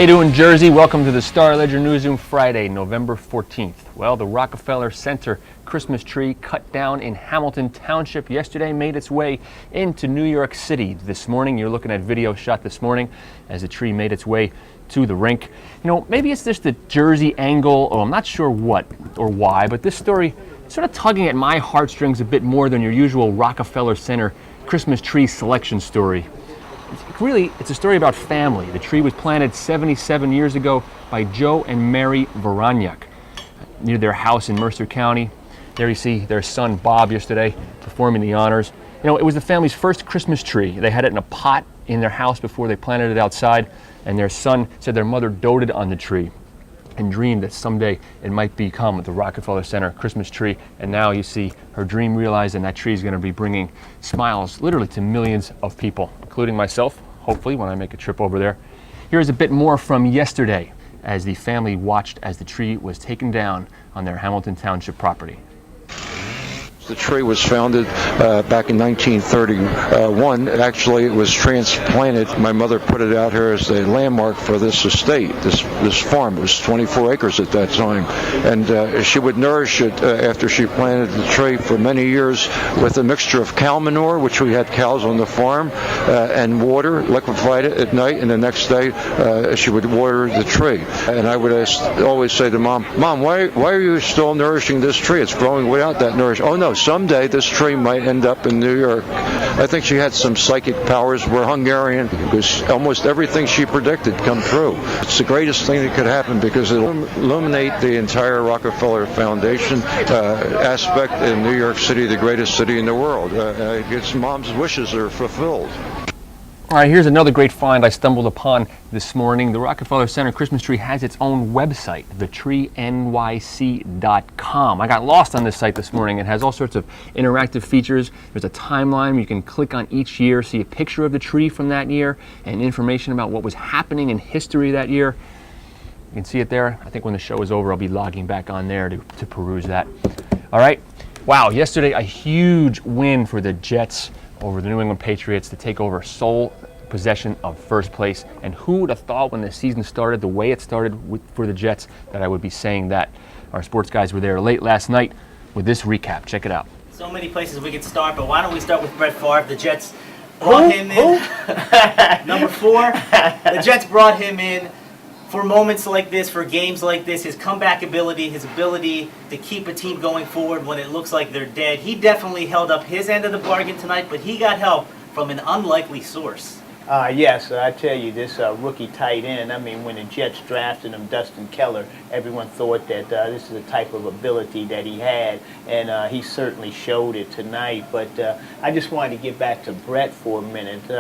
you doing, Jersey? Welcome to the Star Ledger Newsroom, Friday, November 14th. Well, the Rockefeller Center Christmas tree cut down in Hamilton Township yesterday made its way into New York City this morning. You're looking at video shot this morning as the tree made its way to the rink. You know, maybe it's just the Jersey angle, or I'm not sure what or why, but this story is sort of tugging at my heartstrings a bit more than your usual Rockefeller Center Christmas tree selection story. It's a story about family. The tree was planted 77 years ago by Joe and Mary Voronyak near their house in Mercer County. There you see their son Bob yesterday performing the honors. You know, it was the family's first Christmas tree. They had it in a pot in their house before they planted it outside, and their son said their mother doted on the tree and dreamed that someday it might become the Rockefeller Center Christmas tree. And now you see her dream realized, and that tree is going to be bringing smiles literally to millions of people, including myself, hopefully, when I make a trip over there. Here's a bit more from yesterday as the family watched as the tree was taken down on their Hamilton Township property. The tree was founded back in 1931. Actually, it was transplanted. My mother put it out here as a landmark for this estate, this farm. It was 24 acres at that time. And she would nourish it after she planted the tree for many years with a mixture of cow manure, which we had cows on the farm, and water, liquefied it at night, and the next day she would water the tree. And I would always say to Mom, why are you still nourishing this tree? It's growing without that nourishment. Oh, no. Someday this tree might end up in New York. I think she had some psychic powers. We're Hungarian because almost everything she predicted come true. It's the greatest thing that could happen because it'll illuminate the entire Rockefeller Foundation aspect in New York City, the greatest city in the world. Its mom's wishes are fulfilled. All right, here's another great find I stumbled upon this morning. The Rockefeller Center Christmas tree has its own website, thetreenyc.com. I got lost on this site this morning. It has all sorts of interactive features. There's a timeline where you can click on each year, see a picture of the tree from that year, and information about what was happening in history that year. You can see it there. I think when the show is over, I'll be logging back on there to peruse that. All right. Wow, yesterday a huge win for the Jets over the New England Patriots to take over sole possession of first place. And who would have thought when the season started, the way it started for the Jets, that I would be saying that? Our sports guys were there late last night with this recap. Check it out. So many places we could start, but why don't we start with Brett Favre? The Jets brought him in. Number 4. The Jets brought him in for moments like this, for games like this, his comeback ability, his ability to keep a team going forward when it looks like they're dead. He definitely held up his end of the bargain tonight, but he got help from an unlikely source. Yes, I tell you, this rookie tight end, I mean, when the Jets drafted him, Dustin Keller, everyone thought that this is the type of ability that he had, and he certainly showed it tonight. But I just wanted to get back to Brett for a minute.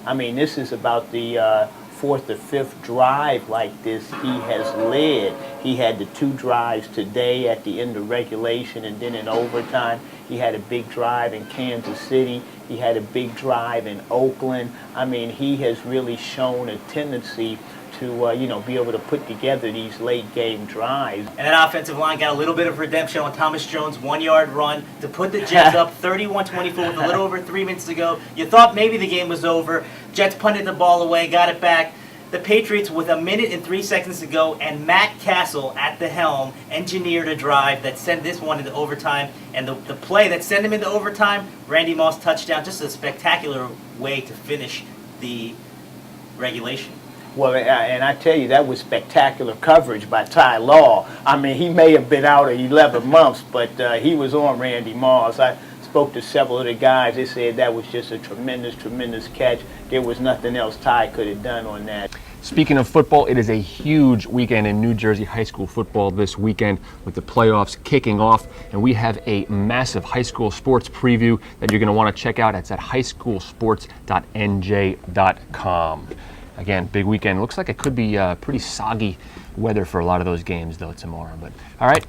I mean, this is about the 4th or 5th drive like this he has led. He had the 2 drives today at the end of regulation, and then in overtime he had a big drive in Kansas City. He had a big drive in Oakland. I mean, he has really shown a tendency to be able to put together these late game drives. And that offensive line got a little bit of redemption on Thomas Jones' 1-yard run to put the Jets up 31-24 with a little over 3 minutes to go. You thought maybe the game was over. Jets punted the ball away, got it back. The Patriots, with 1 minute and 3 seconds to go, and Matt Castle at the helm, engineered a drive that sent this one into overtime. And the play that sent him into overtime, Randy Moss touchdown, just a spectacular way to finish the regulation. Well, and I tell you, that was spectacular coverage by Ty Law. I mean, he may have been out 11 months, but he was on Randy Moss. I spoke to several of the guys. They said that was just a tremendous, tremendous catch. There was nothing else Ty could have done on that. Speaking of football, it is a huge weekend in New Jersey high school football this weekend with the playoffs kicking off, and we have a massive high school sports preview that you're going to want to check out. It's at highschoolsports.nj.com. Again, big weekend. Looks like it could be pretty soggy weather for a lot of those games, though, tomorrow. But all right,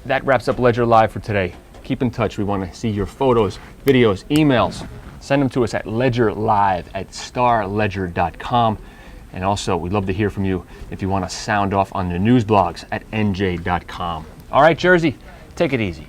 that wraps up Ledger Live for today. Keep in touch. We want to see your photos, videos, emails. Send them to us at ledgerlive@starledger.com. And also, we'd love to hear from you if you want to sound off on the news blogs at NJ.com. All right, Jersey, take it easy.